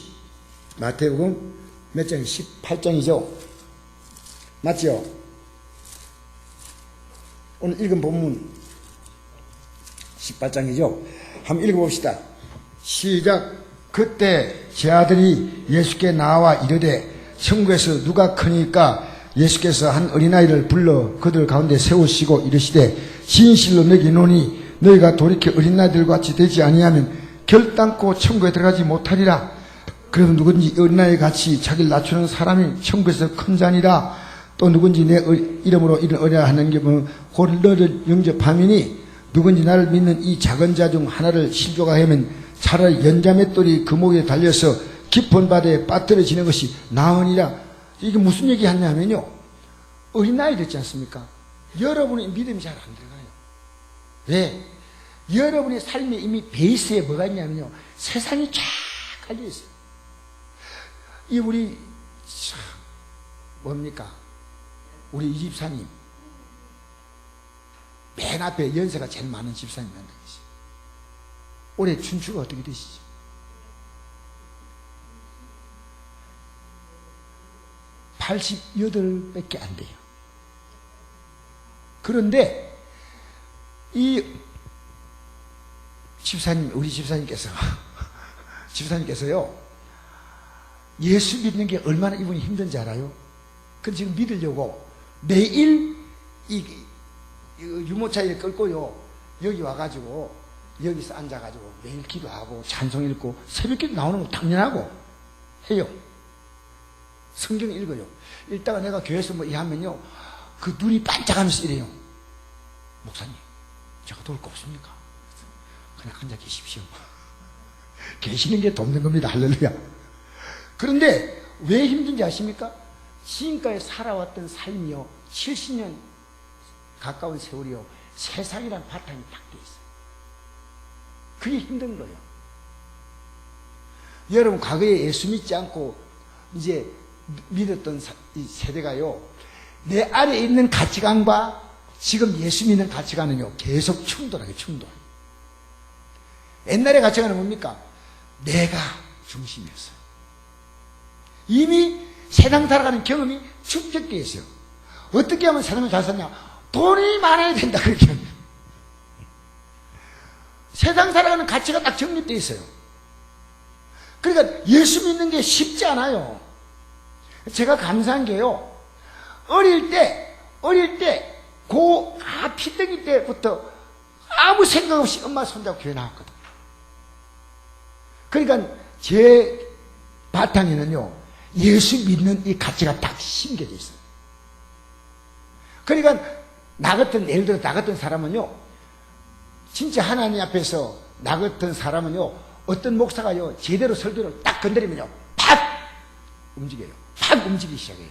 A: 마태복음 몇 장이? 18장이죠? 맞죠? 오늘 읽은 본문 18장이죠? 한번 읽어봅시다. 시작. 그때 제 아들이 예수께 나와 이르되 천국에서 누가 크니까? 예수께서 한 어린아이를 불러 그들 가운데 세우시고 이르시되 진실로 너희노니 너희가 돌이켜 어린아이들 같이 되지 아니하면 결단코 천국에 들어가지 못하리라. 그래도 누군지 어린아이 같이 자기를 낮추는 사람이 천국에서 큰 자니라. 또 누군지 내 이름으로 이런 어린아이 하는 게 곧 너를 영접함이니 누군지 나를 믿는 이 작은 자 중 하나를 실족하 하면 차라리 연자맷돌이 그 목에 달려서 깊은 바다에 빠뜨려지는 것이 나으니라. 이게 무슨 얘기 하냐면요, 어린아이들 있지 않습니까? 여러분의 믿음이 잘 안 들어가요. 왜? 여러분의 삶에 이미 베이스에 뭐가 있냐면요, 세상이 쫙 깔려있어요. 이 우리 뭡니까? 우리 이 집사님 맨 앞에 연세가 제일 많은 집사님 한 분이시죠. 올해 춘추가 어떻게 되시죠? (88) 안 돼요. 그런데 이 집사님, 우리 집사님께서요, 예수 믿는 게 얼마나 이분이 힘든지 알아요? 근데 지금 믿으려고 매일 이 유모차에 끌고요, 여기 와가지고 여기서 앉아가지고 매일 기도하고 찬송 읽고 새벽기도 나오는 거 당연하고 해요. 성경 읽어요. 읽다가 내가 교회에서 뭐 일하면요, 그 눈이 반짝하면서 이래요. 목사님, 제가 도울 거 없습니까? 그냥 앉아 계십시오. 계시는 게 돕는 겁니다. 할렐루야. 그런데 왜 힘든지 아십니까? 지금까지 살아왔던 삶이요, 70년 가까운 세월이요, 세상이란 바탕이 딱 돼 있어요. 그게 힘든 거예요. 여러분, 과거에 예수 믿지 않고 이제 믿었던 이 세대가요, 내 안에 있는 가치관과 지금 예수 믿는 가치관은요, 계속 충돌하게 충돌. 옛날의 가치관은 뭡니까? 내가 중심이었어요. 이미 세상 살아가는 경험이 축적되어 있어요. 어떻게 하면 세상을 잘 사냐? 돈이 많아야 된다, 그렇게 합니다. 세상 살아가는 가치가 딱 정립되어 있어요. 그러니까 예수 믿는 게 쉽지 않아요. 제가 감사한 게요, 어릴 때, 피덩이 때부터 아무 생각 없이 엄마 손잡고 교회 나왔거든요. 그러니까 제 바탕에는요, 예수 믿는 이 가치가 딱 심겨져 있어요. 그러니까 예를 들어 나 같은 사람은요, 진짜 하나님 앞에서 나 같은 사람은요, 어떤 목사가요, 제대로 설교를 딱 건드리면요, 팍! 움직여요. 팍 움직이기 시작해요.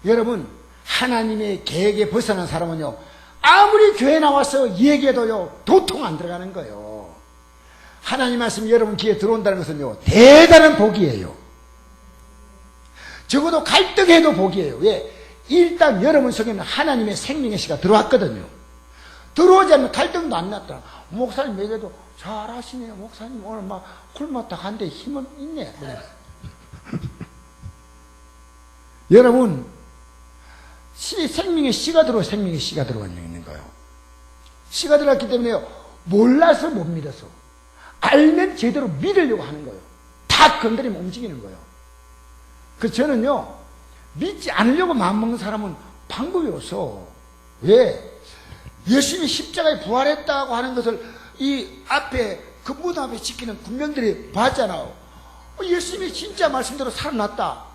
A: 여러분, 하나님의 계획에 벗어난 사람은요, 아무리 교회 나와서 얘기해도요, 도통 안 들어가는 거예요. 하나님 말씀이 여러분 귀에 들어온다는 것은요, 대단한 복이에요. 적어도 갈등해도 복이에요. 왜? 일단 여러분 속에는 하나님의 생명의 씨가 들어왔거든요. 들어오지 않으면 갈등도 안 났다. 목사님 얘기해도 잘하시네요. 목사님 오늘 막 굶었다 간데 힘은 있네. 여러분, 생명의 씨가 들어와, 생명의 씨가 들어와 있는 거예요. 씨가 들어왔기 때문에 몰라서 못 믿어서, 알면 제대로 믿으려고 하는 거예요. 다 건드리면 움직이는 거예요. 그래서 저는요, 믿지 않으려고 마음먹는 사람은 방법이 없어. 왜? 예수님이 십자가에 부활했다고 하는 것을 이 앞에, 그 문 앞에 지키는 군병들이 봤잖아요. 예수님이 진짜 말씀대로 살아났다.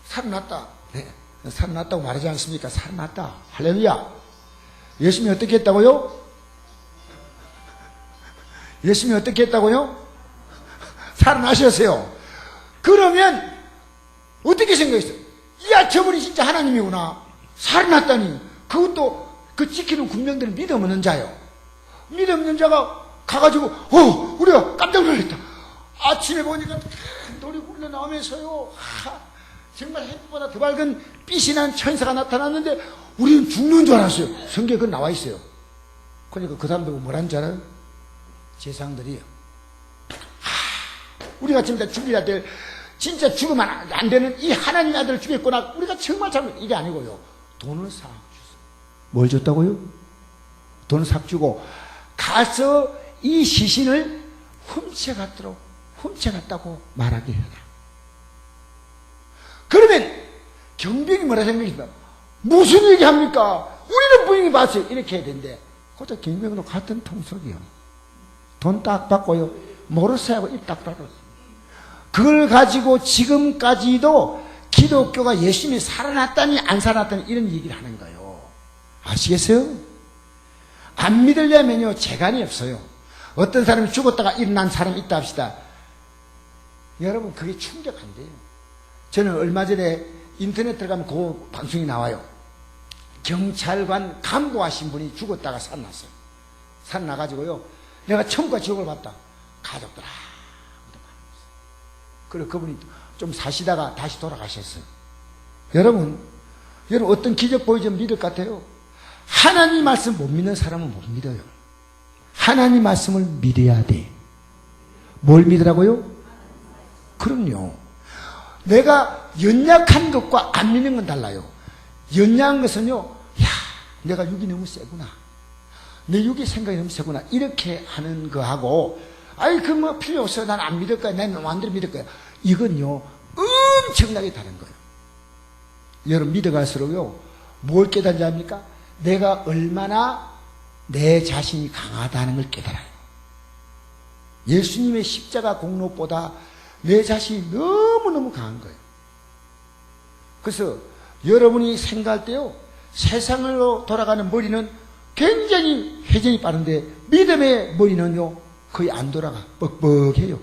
A: 살아났다. 네. 살아났다고 말하지 않습니까? 살아났다. 할렐루야. 예수님이 어떻게 했다고요? 예수님이 어떻게 했다고요? 살아나셨어요. 그러면 어떻게 생각했어요? 야, 저분이 진짜 하나님이구나. 살아났다니. 그것도 그 지키는 군병들은 믿음 없는 자요. 믿음 없는 자가 가가지고 우리가 깜짝 놀랐다. 아침에 보니까 돌이 굴러 나오면서요, 정말 햇빛보다 더 밝은 빛이 난 천사가 나타났는데 우리는 죽는 줄 알았어요. 성경에 그거 나와 있어요. 그러니까 그 사람들 뭐라는 줄 알아요? 제상들이요. 우리가 진짜 죽여야 될, 진짜 죽으면 안 되는 이 하나님의 아들을 죽였구나. 우리가 정말 잘못, 이게 아니고요. 돈을 싹 줬어요. 뭘 줬다고요? 돈을 싹 주고 가서 이 시신을 훔쳐갔다고 말하게 해라. 그러면 경비행이 뭐라 생각했다? 무슨 얘기합니까? 우리는 분명히 봤어요. 이렇게 해야 되는데 그것도 경비행으로 같은 통속이요. 돈 딱 받고요, 모르쇠 하고 입 딱 닫았어요. 그걸 가지고 지금까지도 기독교가 예수님이 살아났다니 안 살아났다니 이런 얘기를 하는 거예요. 아시겠어요? 안 믿으려면요, 재간이 없어요. 어떤 사람이 죽었다가 일어난 사람이 있다 합시다. 여러분, 그게 충격한데요. 저는 얼마 전에 인터넷 들어가면 그 방송이 나와요. 경찰관 간부하신 분이 죽었다가 살아났어요. 살아나가지고요, 내가 천국과 지옥을 봤다. 가족들 그리고 그분이 좀 사시다가 다시 돌아가셨어요. 여러분 어떤 기적 보여주면 믿을 것 같아요? 하나님 말씀 못 믿는 사람은 못 믿어요. 하나님 말씀을 믿어야 돼. 뭘 믿으라고요? 그럼요. 내가 연약한 것과 안 믿는 건 달라요. 연약한 것은요, 야, 내가 육이 너무 세구나. 내 육의 생각이 너무 세구나. 이렇게 하는 거하고, 아이, 그 뭐 필요 없어요. 난 안 믿을 거야. 난 마음대로 믿을 거야. 이건요, 엄청나게 다른 거예요. 여러분, 믿어갈수록요, 뭘 깨닫지 합니까? 내가 얼마나 내 자신이 강하다는 걸 깨달아요. 예수님의 십자가 공로보다 내 자신이 너무너무 강한 거예요. 그래서 여러분이 생각할 때요, 세상으로 돌아가는 머리는 굉장히 회전이 빠른데 믿음의 머리는요, 거의 안 돌아가. 뻑뻑해요.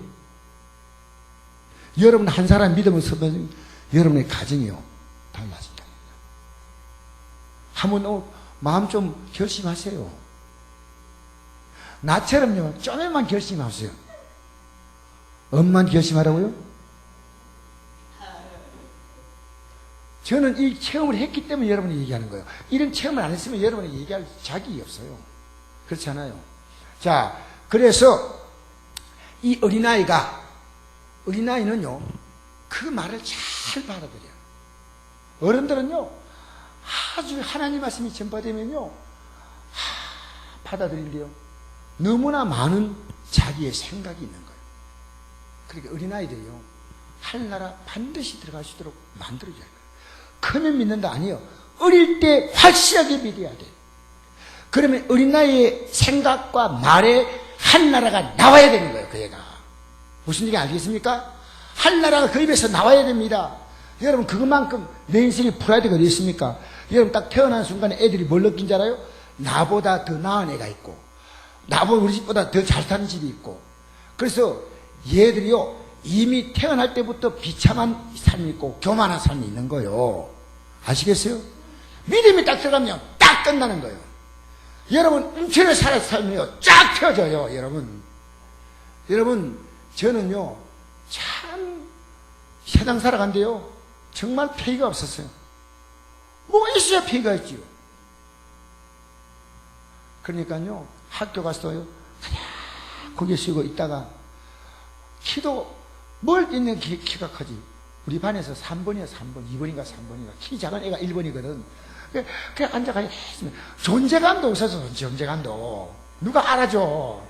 A: 여러분 한 사람 믿음을 서면 여러분의 가정이요, 달라진다. 한번 마음 좀 결심하세요. 나처럼요, 좀만 결심하세요. 엄만 결심하라고요? 저는 이 체험을 했기 때문에 여러분이 얘기하는 거예요. 이런 체험을 안 했으면 여러분이 얘기할 자격이 없어요. 그렇지 않아요? 자, 그래서 이 어린아이는요, 그 말을 잘 받아들여요. 어른들은요, 아주 하나님 말씀이 전파되면요, 받아들인대요. 너무나 많은 자기의 생각이 있는 거예요. 그러니까 어린아이들이요, 하늘나라 반드시 들어갈 수 있도록 만들어줘야 돼요. 크면 믿는다 아니에요. 어릴 때 확실하게 믿어야 돼. 그러면 어린 나이의 생각과 말에 하늘나라가 나와야 되는 거예요. 그 애가 무슨 얘기 알겠습니까? 하늘나라가 그 입에서 나와야 됩니다. 여러분, 그것만큼 내 인생의 프라이드가 어디 있습니까? 여러분, 딱 태어난 순간에 애들이 뭘 느낀 줄 알아요? 나보다 더 나은 애가 있고, 나보다 우리 집보다 더 잘 사는 집이 있고, 그래서 얘들이요, 이미 태어날 때부터 비참한 삶이 있고 교만한 삶이 있는 거예요. 아시겠어요? 믿음이 딱 들어가면 딱 끝나는 거예요. 여러분, 움츠려 살아서 살면요, 쫙 펴져요, 여러분. 여러분, 저는요, 참, 세상 살아간대요. 정말 페이가 없었어요. 뭐가 있어야 페이가 있지요. 그러니까요, 학교 가서요, 그냥 거기에 쉬고 있다가, 키도 뭘 있는 키가 크지. 우리 반에서 3번이야, 3번. 2번인가 3번인가. 키 작은 애가 1번이거든. 그냥 앉아가 있으면 존재감도 없어서, 존재감도. 누가 알아줘.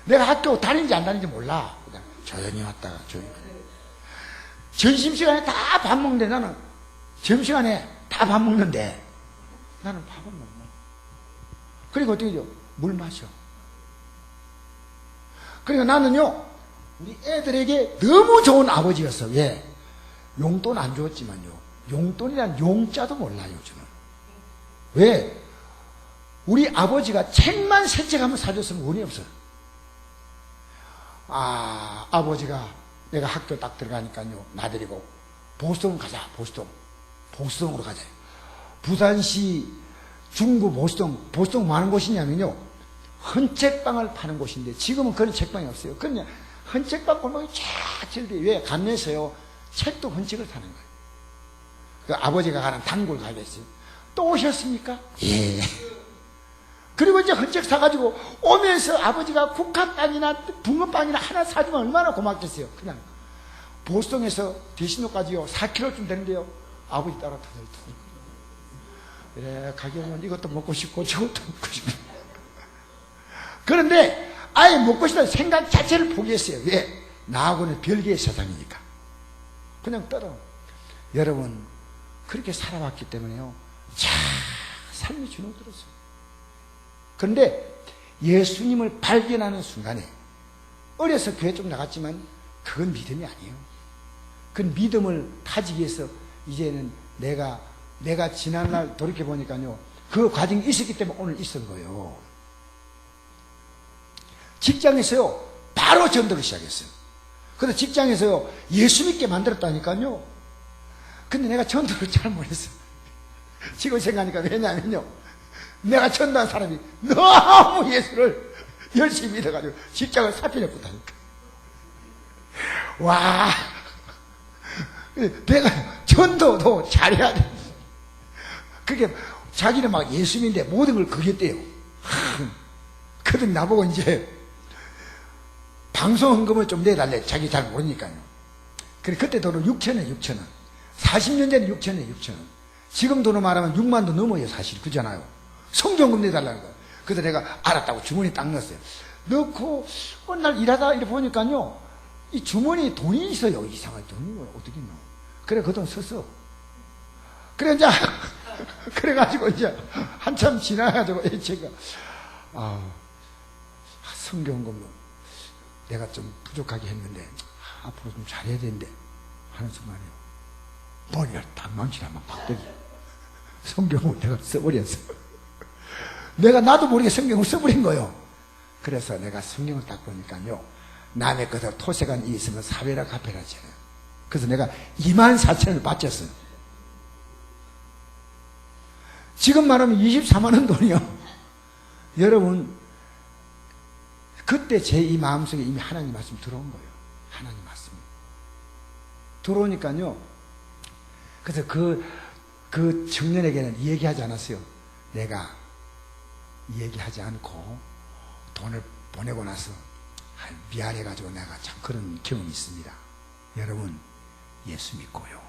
A: 내가 학교 다니는지 안 다니는지 몰라. 그냥 조용히 왔다가 조용히. 점심시간에 다 밥 먹는데 나는, 점심시간에 다 밥 먹는데 나는 밥은 못 먹어. 그리고 어떻게 해요? 물 마셔. 그러니까 나는요, 우리 애들에게 너무 좋은 아버지였어. 왜? 용돈 안 줬지만요, 용돈이란 용자도 몰라요, 저는. 왜? 우리 아버지가 책만 세 책 한번 사줬으면 원이 없어요. 아버지가 내가 학교 딱 들어가니까요, 나들이고, 보수동 가자, 보수동. 보수동으로 가자. 부산시 중구 보수동 뭐 하는 곳이냐면요, 헌책방을 파는 곳인데, 지금은 그런 책방이 없어요. 그냥 헌책방 골목이 쫙 질대. 왜? 가면서요, 책도 헌책을 사는 거예요. 그 아버지가 가는 단골 가겠어요. 또 오셨습니까? 예. 그리고 이제 헌책 사가지고 오면서 아버지가 국화빵이나 붕어빵이나 하나 사주면 얼마나 고맙겠어요. 그냥 보수동에서 대신로까지요, 4km쯤 되는데요, 아버지 따라 터덜터덜. 그래, 가게는 이것도 먹고 싶고 저것도 먹고 싶고. 그런데 아예 먹고 싶다는 생각 자체를 포기했어요. 왜? 나하고는 별개의 세상이니까. 그냥 따라. 여러분, 그렇게 살아왔기 때문에요, 참 삶이 주눅들었어요. 그런데 예수님을 발견하는 순간에, 어려서 교회 좀 나갔지만 그건 믿음이 아니에요. 그건 믿음을 가지기 위해서 이제는 내가 지난날 돌이켜보니까요, 그 과정이 있었기 때문에 오늘 있은 거예요. 직장에서요, 바로 전도를 시작했어요. 그래서 직장에서요, 예수 믿게 만들었다니까요. 근데 내가 전도를 잘 못했어. 지금 생각하니까. 왜냐면요, 내가 전도한 사람이 너무 예수를 열심히 믿어가지고 직장을 사표냈다니까. 와, 내가 전도도 잘해야 돼. 그게 자기는 막 예수 믿는데 모든 걸 그겼대요. 그러더니 나보고 이제 방송헌금을 좀 내달래. 자기 잘 모르니까요. 그래, 그때 돈은 6,000원, 6,000원. 40년 전에 6,000원, 6,000원. 지금 돈으로 말하면 6만도 넘어요, 사실. 그잖아요. 성경금 내달라는 거예요. 그래서 내가 알았다고 주머니에 딱 넣었어요. 넣고, 어느 날 일하다 이렇게 보니까요, 이 주머니에 돈이 있어요. 이상하게 돈이 뭐야. 어떻게 넣어. 그래, 그 돈 썼어. 그래, 이제, 그래가지고 이제, 한참 지나가지고, 제가, 성경금은 내가 좀 부족하게 했는데, 앞으로 좀 잘해야 되는데, 하는 순간에, 머리를 딱 망치라면 박대기. 성경을 내가 써버렸어. 내가 나도 모르게 성경을 써버린 거예요. 그래서 내가 성경을 딱 보니까요, 남의 것을 토색한 이 있으면 사배라 갚아라 잖아요. 그래서 내가 24,000원을 바쳤어요. 지금 말하면 24만원 돈이요. 여러분, 그때 제 이 마음속에 이미 하나님 말씀 들어온 거예요. 하나님 말씀 들어오니까요, 그래서 그 청년에게는 얘기하지 않았어요. 내가 얘기하지 않고 돈을 보내고 나서 미안해가지고 내가 참 그런 경험이 있습니다. 여러분, 예수 믿고요,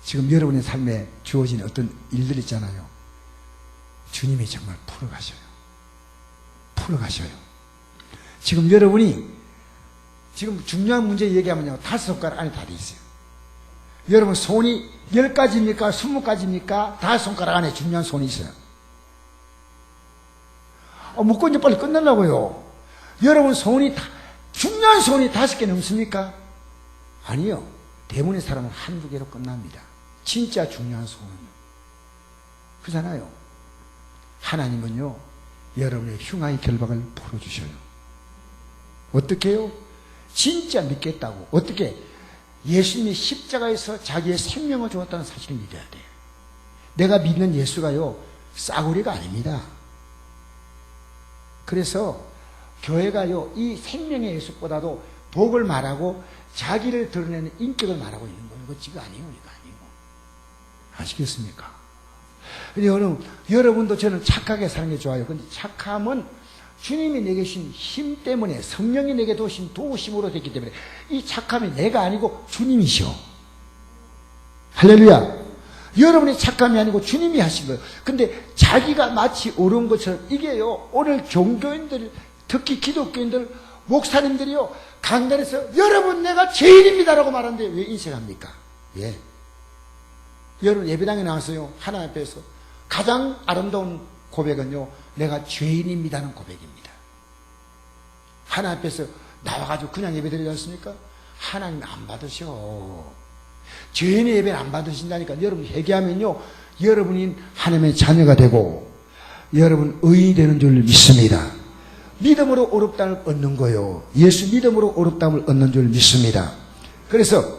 A: 지금 여러분의 삶에 주어진 어떤 일들 있잖아요. 주님이 정말 풀어가셔요. 풀어가셔요. 지금 여러분이 지금 중요한 문제 얘기하면요, 5손가락 안에 다 돼 있어요. 여러분 손이 10가지입니까? 20가지입니까? 5손가락 안에 중요한 손이 있어요. 묻고 이제 빨리 끝내려고요. 여러분 손이 중요한 손이 5개 넘습니까? 아니요. 대부분의 사람은 1-2개로 끝납니다. 진짜 중요한 손은요. 그렇잖아요. 하나님은요, 여러분의 흉악의 결박을 풀어주셔요. 어떻게 해요? 진짜 믿겠다고. 어떻게? 예수님이 십자가에서 자기의 생명을 주었다는 사실을 믿어야 돼. 내가 믿는 예수가요, 싸구리가 아닙니다. 그래서 교회가요, 이 생명의 예수보다도 복을 말하고 자기를 드러내는 인격을 말하고 있는 거예요. 이거 지가 아니에요. 이거 아니고. 아시겠습니까? 여러분도 저는 착하게 사는 게 좋아요. 근데 착함은 주님이 내게 주신 힘 때문에, 성령이 내게 도우신 도우심으로 됐기 때문에, 이 착함이 내가 아니고 주님이시오. 할렐루야. 여러분의 착함이 아니고 주님이 하신 거예요. 근데 자기가 마치 옳은 것처럼, 이게요, 오늘 종교인들, 특히 기독교인들, 목사님들이요, 강단에서 여러분 내가 죄인입니다라고 말하는데 왜 인색합니까? 예. 여러분 예배당에 나와서요, 하나님 앞에서 가장 아름다운 고백은요, 내가 죄인입니다는 고백입니다. 하나님 앞에서 나와가지고 그냥 예배 드리지 않습니까? 하나님 안 받으셔. 죄인의 예배는 안 받으신다니까. 여러분 회개하면요, 여러분이 하나님의 자녀가 되고 여러분 의인이 되는 줄 믿습니다. 믿음으로 어렵다을 얻는 거예요. 예수 믿음으로 어렵다을 얻는 줄 믿습니다. 그래서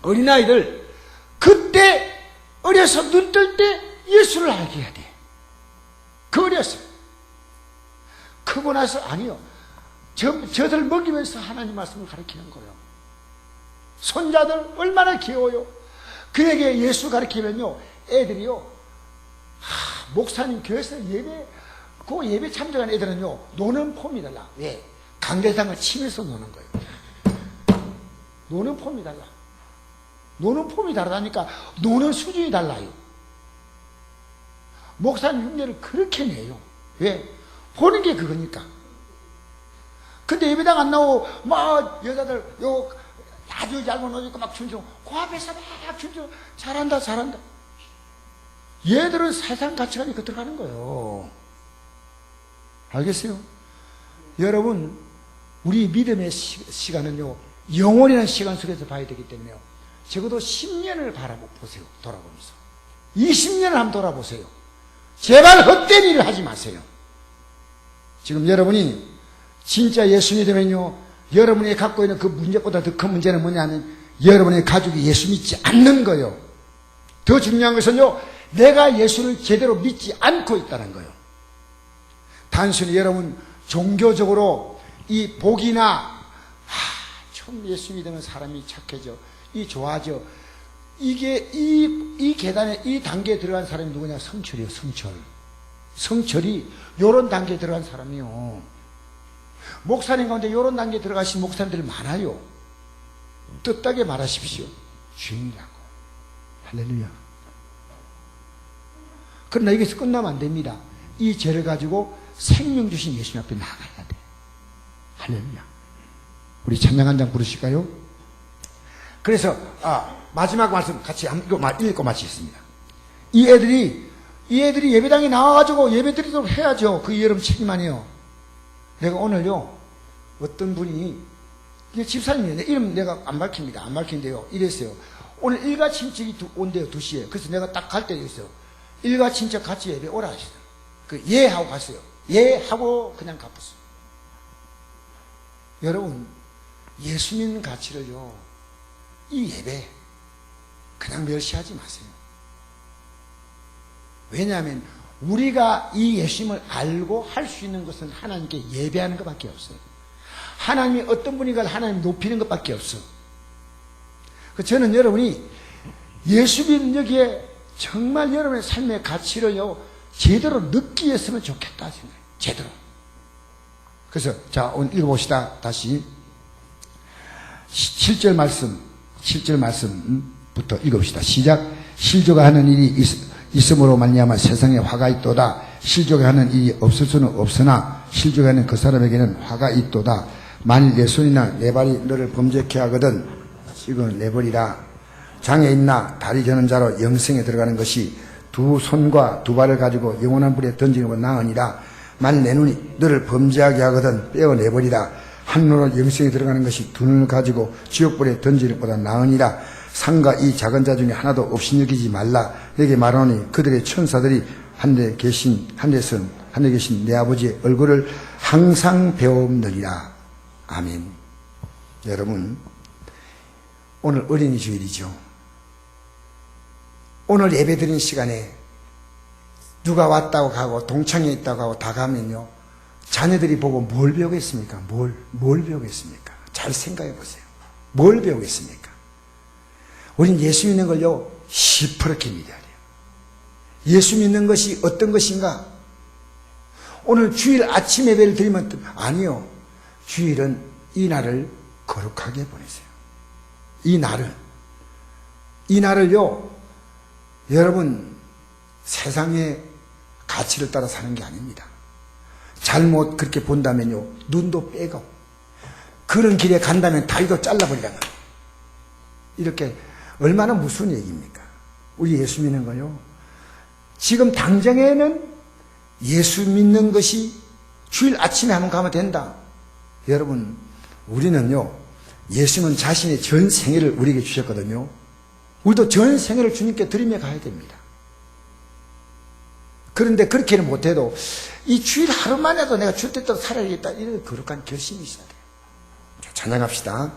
A: 어린아이들 그때 어려서 눈 뜰 때 예수를 알게 해야 돼. 그 어려서. 크고 나서 아니요. 저들 먹이면서 하나님 말씀을 가르치는 거예요. 손자들 얼마나 귀여워요. 그에게 예수 가르치면요, 애들이요, 목사님 교회에서 그 예배 참석한 애들은요, 노는 폼이 달라. 왜? 강대상을 치면서 노는 거예요. 노는 폼이 달라. 노는 폼이 다르다니까 노는 수준이 달라요. 목사님 흉내를 그렇게 내요. 왜? 보는 게 그거니까. 근데 예배당 안 나오고 막 여자들 요 아주 얇은 옷 입고 막 춤추고 그 앞에서 막 춤추고 잘한다 잘한다. 얘들은 세상 가치관이 그 들어가는 거예요. 알겠어요? 여러분, 우리 믿음의 시간은요, 영원이라는 시간 속에서 봐야 되기 때문에요, 적어도 10년을 바라보세요. 돌아보면서 20년을 한번 돌아보세요. 제발 헛된 일을 하지 마세요. 지금 여러분이 진짜 예수 믿으면요, 여러분이 갖고 있는 그 문제보다 더 큰 문제는 뭐냐면 여러분의 가족이 예수 믿지 않는 거예요. 더 중요한 것은요, 내가 예수를 제대로 믿지 않고 있다는 거예요. 단순히 여러분 종교적으로 이 복이나 좀 예수 믿으면 사람이 착해져, 이 좋아져, 이게 이 계단에 이 단계에 들어간 사람이 누구냐? 성철이요. 성철이 요런 단계에 들어간 사람이요. 목사님 가운데 요런 단계에 들어가신 목사님들 많아요. 뜻하게 말하십시오. 주인이라고. 할렐루야. 그러나 여기서 끝나면 안 됩니다. 이 죄를 가지고 생명 주신 예수님 앞에 나가야 돼. 할렐루야. 우리 찬양 한 장 부르실까요? 그래서 마지막 말씀 같이 읽고 마치겠습니다. 이 애들이 예배당에 나와가지고 예배 드리도록 해야죠. 그 여러분 책임 아니에요. 내가 오늘요, 어떤 분이, 집사님이에요. 이름 내가 안 밝힙니다. 안 밝힌데요, 이랬어요. 오늘 일가 친척이 온대요. 2시에. 그래서 내가 딱 갈 때 있어요. 일가 친척 같이 예배 오라 하시더라고요. 예 하고 갔어요. 예 하고 그냥 갚았어요. 여러분, 예수 믿는 가치를요, 이 예배 그냥 멸시하지 마세요. 왜냐하면 우리가 이 예수님을 알고 할 수 있는 것은 하나님께 예배하는 것밖에 없어요. 하나님이 어떤 분인가를 하나님 높이는 것밖에 없어. 저는 여러분이 예수 믿는 여기에 정말 여러분의 삶의 가치를요, 제대로 느끼게 했으면 좋겠다 생각해요. 제대로. 그래서 자, 오늘 읽어봅시다. 다시 7절 말씀부터 읽어봅시다. 시작. 실조가 하는 일이 있음으로 말미암아 세상에 화가 있도다. 실조가 하는 일이 없을 수는 없으나 실조가 하는 그 사람에게는 화가 있도다. 만일 내 손이나 내 발이 너를 범죄케 하거든 이건 내버리라. 장애 있나 다리 저는 자로 영생에 들어가는 것이 두 손과 두 발을 가지고 영원한 불에 던지는 것 나으니라. 만일 내 눈이 너를 범죄하게 하거든 빼어내버리라. 한 눈으로 영생에 들어가는 것이 두 눈을 가지고 지옥불에 던지는 것보다 나으니라. 상과 이 작은 자 중에 하나도 없이 여기지 말라. 내게 말하노니 그들의 천사들이 한데 계신 내 아버지의 얼굴을 항상 배움느니라. 아멘. 여러분, 오늘 어린이 주일이죠. 오늘 예배 드린 시간에 누가 왔다고 가고 동창회 있다고 하고 다 가면요, 자녀들이 보고 뭘 배우겠습니까? 뭘 배우겠습니까? 잘 생각해 보세요. 뭘 배우겠습니까? 우린 예수 믿는 걸요, 시퍼렇게 믿어야 돼요. 예수 믿는 것이 어떤 것인가? 오늘 주일 아침 예배를 드리면, 아니요. 주일은 이 날을 거룩하게 보내세요. 이 날을요, 여러분, 세상의 가치를 따라 사는 게 아닙니다. 잘못 그렇게 본다면요, 눈도 빼고, 그런 길에 간다면 다리도 잘라버리라는 거예요. 이렇게, 얼마나 무서운 얘기입니까? 우리 예수 믿는 거요, 지금 당장에는 예수 믿는 것이 주일 아침에 한번 가면 된다. 여러분, 우리는요, 예수는 자신의 전 생애를 우리에게 주셨거든요. 우리도 전 생애를 주님께 드리며 가야 됩니다. 그런데 그렇게는 못해도 이 주일 하루만 해도 내가 줄 때 또 살아야겠다, 이런 거룩한 결심이 있어야 돼요. 찬양합시다.